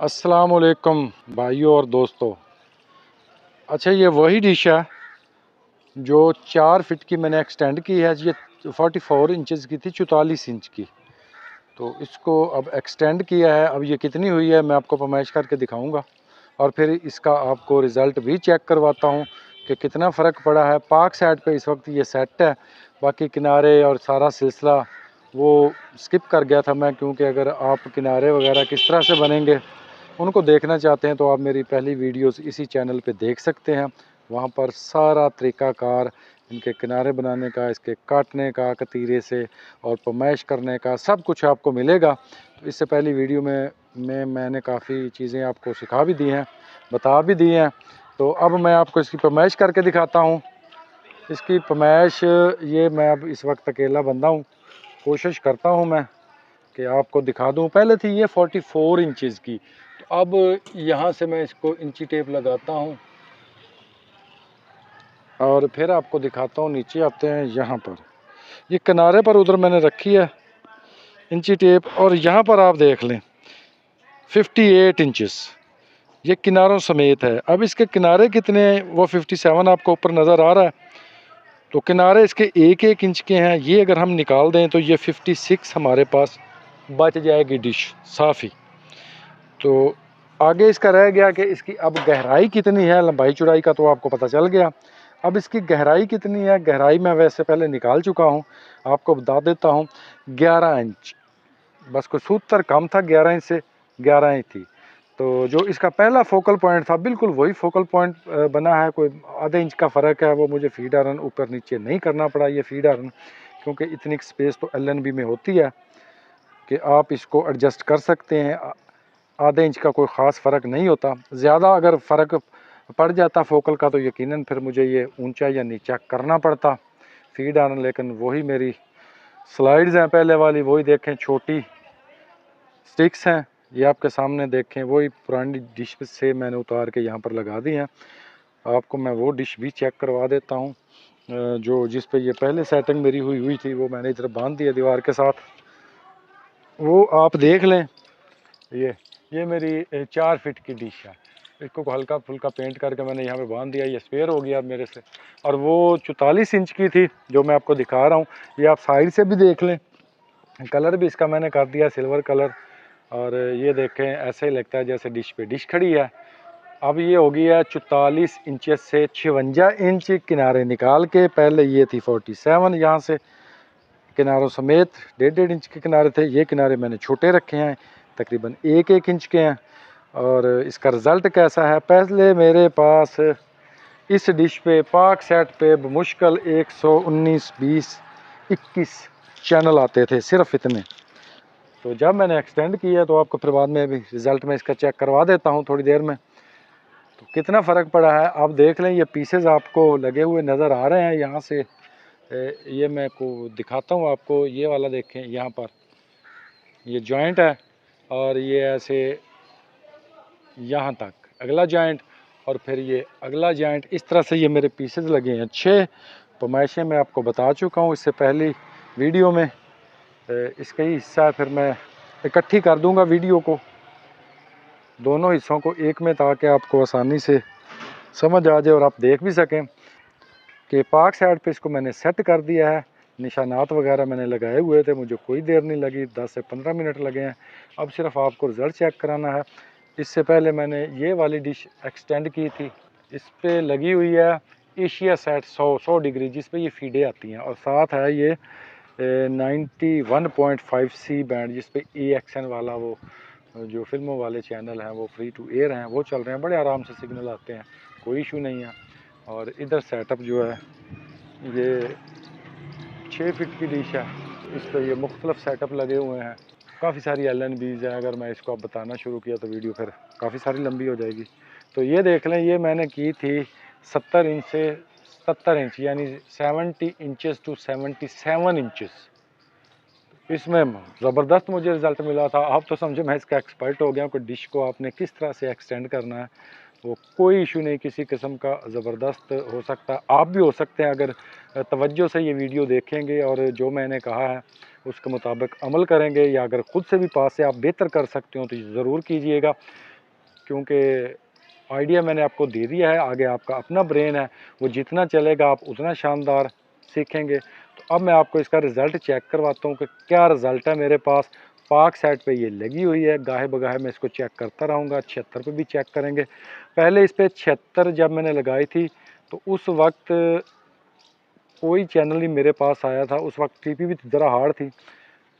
अस्सलाम वालेकुम भाइयों और दोस्तों। अच्छा, ये वही डिश है जो 4 फीट की मैंने एक्सटेंड की है। ये 44 इंचज़ की थी, 44 इंच की। तो इसको अब एक्सटेंड किया है। अब ये कितनी हुई है मैं आपको फरमाइश करके दिखाऊंगा और फिर इसका आपको रिज़ल्ट भी चेक करवाता हूँ कि कितना फ़र्क पड़ा है। पाक साइड पे इस वक्त ये सेट है, बाकी किनारे और सारा सिलसिला वो स्किप कर गया था मैं, क्योंकि अगर आप किनारे वगैरह किस तरह से बनेंगे उनको देखना चाहते हैं तो आप मेरी पहली वीडियोस इसी चैनल पे देख सकते हैं। वहाँ पर सारा तरीक़ाकार इनके किनारे बनाने का, इसके काटने का कतीरे से और पमैश करने का सब कुछ आपको मिलेगा। तो इससे पहली वीडियो में मैंने काफ़ी चीज़ें आपको सिखा भी दी हैं, बता भी दी हैं। तो अब मैं आपको इसकी पमैश करके दिखाता हूँ। इसकी पमैश ये मैं अब इस वक्त अकेला बंदा हूँ, कोशिश करता हूँ मैं कि आपको दिखा दूँ। पहले थी ये 44 इंचज़ की, तो अब यहाँ से मैं इसको इंची टेप लगाता हूँ और फिर आपको दिखाता हूँ। नीचे आते हैं, यहाँ पर ये किनारे पर उधर मैंने रखी है इंची टेप, और यहाँ पर आप देख लें 58 इंचज़ ये किनारों समेत है। अब इसके किनारे कितने हैं वो 57 आपको ऊपर नज़र आ रहा है। तो किनारे इसके 1-1 इंच के हैं। ये अगर हम निकाल दें तो ये 56 हमारे पास बच जाएगी डिश साफ़ी। तो आगे इसका रह गया कि इसकी अब गहराई कितनी है। लंबाई चौड़ाई का तो आपको पता चल गया। अब इसकी गहराई कितनी है, गहराई मैं वैसे पहले निकाल चुका हूँ, आपको बता देता हूँ। 11 इंच, बस कोई सूत्र कम था, 11 इंच से 11 इंच थी। तो जो इसका पहला फोकल पॉइंट था बिल्कुल वही फोकल पॉइंट बना है। कोई आधे इंच का फ़र्क है, वो मुझे फीड आयरन ऊपर नीचे नहीं करना पड़ा। ये फीड आयरन क्योंकि इतनी स्पेस तो LNB में होती है कि आप इसको एडजस्ट कर सकते हैं। आधे इंच का कोई ख़ास फ़र्क नहीं होता। ज़्यादा अगर फ़र्क पड़ जाता फोकल का तो यकीनन फिर मुझे ये ऊंचा या नीचा करना पड़ता फीड आयरन। लेकिन वही मेरी स्लाइड्स हैं पहले वाली, वही देखें, छोटी स्टिक्स हैं ये आपके सामने देखें, वही पुरानी डिश से मैंने उतार के यहाँ पर लगा दी हैं। आपको मैं वो डिश भी चेक करवा देता हूँ जो जिस पे ये पहले सेटिंग मेरी हुई थी, वो मैंने इधर बांध दिया दीवार के साथ, वो आप देख लें। ये मेरी 4 फीट की डिश है। इसको हल्का फुल्का पेंट करके मैंने यहाँ पे बांध दिया। ये स्पेयर हो गया अब मेरे से। और वो 44 इंच की थी जो मैं आपको दिखा रहा हूँ। ये आप साइड से भी देख लें, कलर भी इसका मैंने कर दिया सिल्वर कलर। और ये देखें, ऐसे ही लगता है जैसे डिश पे डिश खड़ी है। अब ये हो गई है 44 इंच से 56 इंच किनारे निकाल के। पहले ये थी 47, यहाँ से किनारों समेत 1.5 इंच के किनारे थे। ये किनारे मैंने छोटे रखे हैं, तकरीबन 1-1 इंच के हैं। और इसका रिज़ल्ट कैसा है, पहले मेरे पास इस डिश पे पाक सेट पे मुश्किल 119, 20, 21 चैनल आते थे, सिर्फ इतने। तो जब मैंने एक्सटेंड किया तो आपको फिर बाद में भी रिज़ल्ट में इसका चेक करवा देता हूँ थोड़ी देर में। तो कितना फ़र्क पड़ा है आप देख लें। ये पीसेस आपको लगे हुए नज़र आ रहे हैं यहाँ से। ये मैं को दिखाता हूँ आपको। ये वाला देखें, यहाँ पर ये जॉइंट है और ये ऐसे यहाँ तक अगला जॉइंट, और फिर ये अगला जॉइंट। इस तरह से ये मेरे पीसेस लगे हैं। 6 पमाइशें मैं आपको बता चुका हूँ इससे पहली वीडियो में। इसका ही हिस्सा फिर मैं इकट्ठी कर दूंगा वीडियो को, दोनों हिस्सों को एक में, ताकि आपको आसानी से समझ आ जाए और आप देख भी सकें कि पाक साइड पे इसको मैंने सेट कर दिया है। निशानात वगैरह मैंने लगाए हुए थे, मुझे कोई देर नहीं लगी, 10 से 15 मिनट लगे हैं। अब सिर्फ आपको रिज़ल्ट चेक कराना है। इससे पहले मैंने ये वाली डिश एक्सटेंड की थी, इस पर लगी हुई है एशिया सेट 100 डिग्री, जिस पे ये फीडे आती हैं। और साथ है ये 91.5C बैंड, जिस पे AXN वाला वो जो फिल्मों वाले चैनल हैं वो फ्री टू एयर हैं, वो चल रहे हैं। बड़े आराम से सिग्नल आते हैं, कोई इशू नहीं है। और इधर सेटअप जो है ये 6 फीट की डिश है, इस पर ये मुख्तलिफ सेटअप लगे हुए हैं। काफ़ी सारी LNBs हैं। अगर मैं इसको अब बताना शुरू किया तो वीडियो फिर काफ़ी सारी लंबी हो जाएगी। तो ये देख लें, ये मैंने की थी 70 इंच से 70 इंच, यानी 70 इंचज़ टू 77 इंचज़। इसमें ज़बरदस्त मुझे रिज़ल्ट मिला था। आप तो समझे मैं इसका एक्सपर्ट हो गया कि डिश को आपने किस तरह से एक्सटेंड करना है, वो कोई इशू नहीं किसी किस्म का, ज़बरदस्त हो सकता है। आप भी हो सकते हैं अगर तवज्जो से ये वीडियो देखेंगे और जो मैंने कहा है उसके मुताबिक अमल करेंगे, या अगर ख़ुद से भी पास से आप बेहतर कर सकते हो तो ज़रूर कीजिएगा। क्योंकि आइडिया मैंने आपको दे दिया है, आगे आपका अपना ब्रेन है, वो जितना चलेगा आप उतना शानदार सीखेंगे। तो अब मैं आपको इसका रिज़ल्ट चेक करवाता हूँ कि क्या रिज़ल्ट है मेरे पास। पाक सेट पे ये लगी हुई है, गाहे बगाहे मैं इसको चेक करता रहूँगा। 76 पे भी चेक करेंगे। पहले इस पर 76 जब मैंने लगाई थी तो उस वक्त कोई चैनल ही मेरे पास आया था। उस वक्त टीपी भी ज़रा हार्ड थी।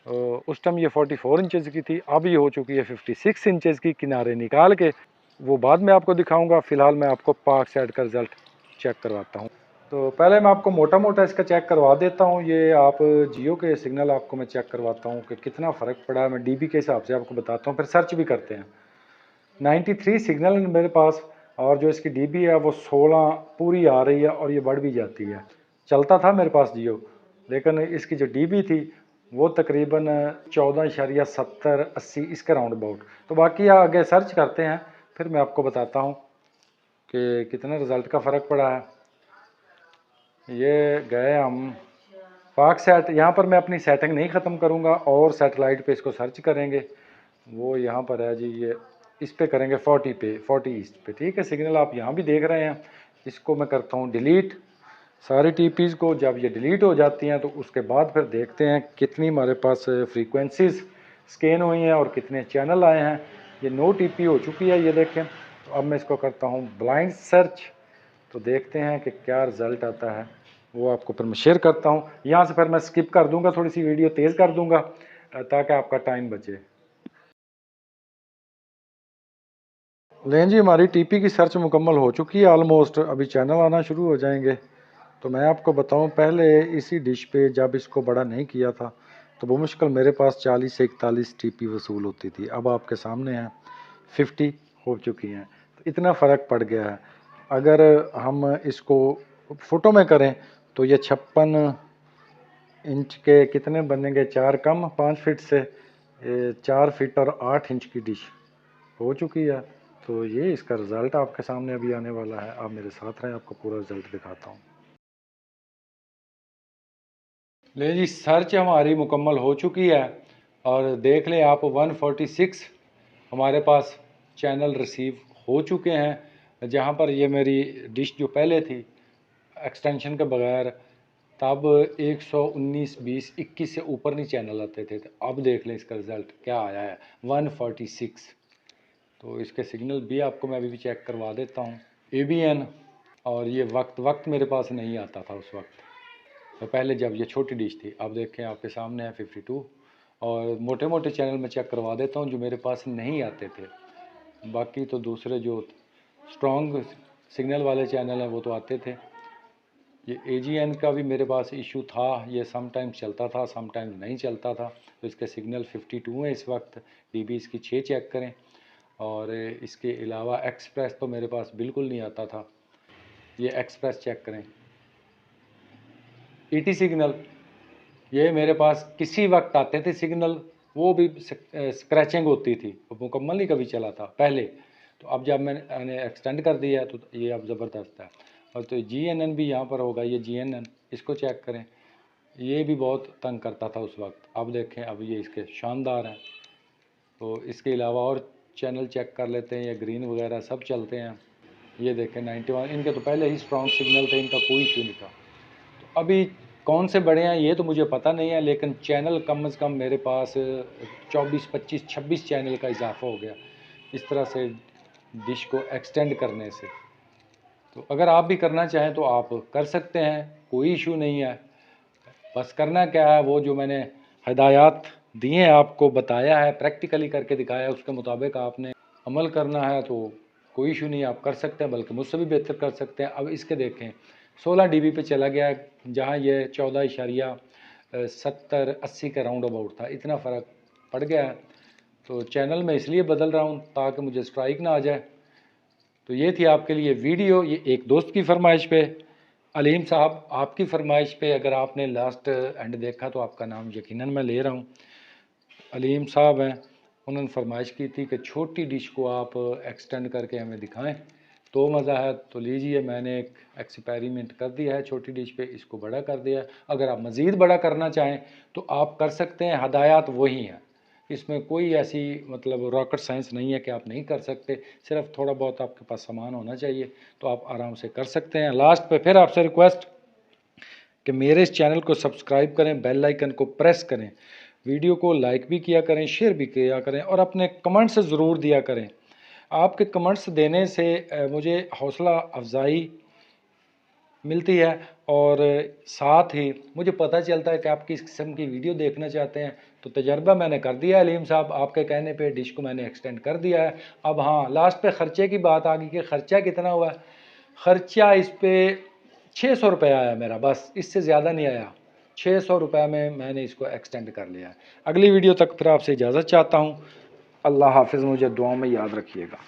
उस टाइम ये 44 इंचज़ की थी, अब ये हो चुकी है 56 इंचज़ की। किनारे निकाल के वो बाद में आपको दिखाऊंगा। फ़िलहाल मैं आपको पाक सेट का रिज़ल्ट चेक करवाता हूँ। तो पहले मैं आपको मोटा मोटा इसका चेक करवा देता हूँ। ये आप जियो के सिग्नल आपको मैं चेक करवाता हूँ कि कितना फ़र्क पड़ा है। मैं डीबी के हिसाब से आपको बताता हूँ, फिर सर्च भी करते हैं। 93 सिग्नल है मेरे पास, और जो इसकी डीबी है वो 16 पूरी आ रही है, और ये बढ़ भी जाती है। चलता था मेरे पास जियो, लेकिन इसकी जो डीबी थी वो तकरीबन 14.70-80 इसके राउंड अबाउट। तो बाकी आगे सर्च करते हैं, फिर मैं आपको बताता हूँ कि कितना रिज़ल्ट का फ़र्क पड़ा है। ये गए हम पाक सेट। यहाँ पर मैं अपनी सेटिंग नहीं ख़त्म करूँगा और सेटेलाइट पे इसको सर्च करेंगे। वो यहाँ पर है जी, ये इस पे करेंगे 40 पे, 40 ईस्ट पे। ठीक है, सिग्नल आप यहाँ भी देख रहे हैं। इसको मैं करता हूँ डिलीट सारी टीपीज़ को। जब ये डिलीट हो जाती हैं तो उसके बाद फिर देखते हैं कितनी हमारे पास फ्रीक्वेंसीज़ स्कैन हुई हैं और कितने चैनल आए हैं। ये 9 टीपी हो चुकी है, ये देखें। तो अब मैं इसको करता हूँ ब्लाइंड सर्च, तो देखते हैं कि क्या रिज़ल्ट आता है। वो आपको फिर मैं शेयर करता हूँ। यहाँ से फिर मैं स्किप कर दूँगा, थोड़ी सी वीडियो तेज़ कर दूँगा ताकि आपका टाइम बचे। लें जी, हमारी टीपी की सर्च मुकम्मल हो चुकी है ऑलमोस्ट। अभी चैनल आना शुरू हो जाएंगे। तो मैं आपको बताऊं, पहले इसी डिश पे जब इसको बड़ा नहीं किया था तो बमुश्किल मेरे पास 40 से 41 टीपी वसूल होती थी। अब आपके सामने है 50 हो चुकी हैं। तो इतना फ़र्क पड़ गया है। अगर हम इसको फ़ोटो में करें तो ये 56 इंच के कितने बनेंगे, 4 कम 5 फीट से, 4 फीट और 8 इंच की डिश हो चुकी है। तो ये इसका रिज़ल्ट आपके सामने अभी आने वाला है। आप मेरे साथ रहें, आपको पूरा रिज़ल्ट दिखाता हूँ। ले जी, सर्च हमारी मुकम्मल हो चुकी है और देख लें आप 146 हमारे पास चैनल रिसीव हो चुके हैं। जहाँ पर ये मेरी डिश जो पहले थी एक्सटेंशन के बगैर, तब 119, 20, 21 से ऊपर नहीं चैनल आते थे। तो अब देख लें इसका रिज़ल्ट क्या आया है, 146। तो इसके सिग्नल भी आपको मैं अभी भी चेक करवा देता हूँ। ABN, और ये वक्त मेरे पास नहीं आता था उस वक्त, तो पहले जब ये छोटी डिश थी। अब देखें आपके सामने है 52। और मोटे मोटे चैनल मैं चेक करवा देता हूँ जो मेरे पास नहीं आते थे। बाकी तो दूसरे जो स्ट्रॉन्ग सिग्नल वाले चैनल हैं वो तो आते थे। ये AGN का भी मेरे पास इशू था, ये समटाइम्स चलता था समटाइम्स नहीं चलता था। तो इसके सिग्नल 52 हैं इस वक्त। DB इसकी 6 चेक करें। और इसके अलावा एक्सप्रेस तो मेरे पास बिल्कुल नहीं आता था। ये एक्सप्रेस चेक करें। ET सिग्नल ये मेरे पास किसी वक्त आते थे सिग्नल, वो भी स्क्रैचिंग होती थी, वो मुकम्मल नहीं कभी चला था पहले। तो अब जब मैंने एक्सटेंड कर दिया तो ये अब ज़बरदस्त है। और तो GNN भी यहाँ पर होगा, ये GNN, इसको चेक करें। ये भी बहुत तंग करता था उस वक्त। अब देखें, अब ये इसके शानदार हैं। तो इसके अलावा और चैनल चेक कर लेते हैं। ये ग्रीन वगैरह सब चलते हैं। ये देखें 91, इनके तो पहले ही स्ट्रॉन्ग सिग्नल थे, इनका कोई इशू नहीं था। तो अभी कौन से बड़े हैं ये तो मुझे पता नहीं है, लेकिन चैनल कम से कम मेरे पास 24, 25, 26 चैनल का इजाफा हो गया इस तरह से डिश को एक्सटेंड करने से। तो अगर आप भी करना चाहें तो आप कर सकते हैं, कोई इशू नहीं है। बस करना क्या है, वो जो मैंने हिदायत दी हैं आपको बताया है, प्रैक्टिकली करके दिखाया है, उसके मुताबिक आपने अमल करना है तो कोई इशू नहीं, आप कर सकते हैं, बल्कि मुझसे भी बेहतर कर सकते हैं। अब इसके देखें 16 DB पे चला गया, जहाँ ये 14.70-80 का राउंड अबाउट था। इतना फ़र्क पड़ गया है। तो चैनल मैं इसलिए बदल रहा हूँ ताकि मुझे स्ट्राइक ना आ जाए। तो ये थी आपके लिए वीडियो, ये एक दोस्त की फरमाइश पे, अलीम साहब आपकी फरमाइश पे। अगर आपने लास्ट एंड देखा तो आपका नाम यकीनन मैं ले रहा हूँ। अलीम साहब हैं, उन्होंने फरमाइश की थी कि छोटी डिश को आप एक्सटेंड करके हमें दिखाएं तो मज़ा है। तो लीजिए, मैंने एक एक्सपेरिमेंट कर दिया है छोटी डिश पे, इसको बड़ा कर दिया है। अगर आप मज़ीद बड़ा करना चाहें तो आप कर सकते हैं, हदायत वही हैं। इसमें कोई ऐसी मतलब रॉकेट साइंस नहीं है कि आप नहीं कर सकते, सिर्फ थोड़ा बहुत आपके पास सामान होना चाहिए तो आप आराम से कर सकते हैं। लास्ट पे फिर आपसे रिक्वेस्ट कि मेरे इस चैनल को सब्सक्राइब करें, बेल आइकन को प्रेस करें, वीडियो को लाइक भी किया करें, शेयर भी किया करें और अपने कमेंट्स ज़रूर दिया करें। आपके कमेंट्स देने से मुझे हौसला अफजाई मिलती है और साथ ही मुझे पता चलता है कि आप किस किस्म की वीडियो देखना चाहते हैं। तो तजर्बा मैंने कर दिया है अलीम साहब, आपके कहने पे डिश को मैंने एक्सटेंड कर दिया है। अब हाँ, लास्ट पे ख़र्चे की बात आ गई कि ख़र्चा कितना हुआ। ख़र्चा इस पर 600 रुपये आया मेरा, बस इससे ज़्यादा नहीं आया। 600 रुपये में मैंने इसको एक्सटेंड कर लिया है। अगली वीडियो तक फिर आपसे इजाज़त चाहता हूँ। अल्लाह हाफिज़, मुझे दुआ में याद रखिएगा।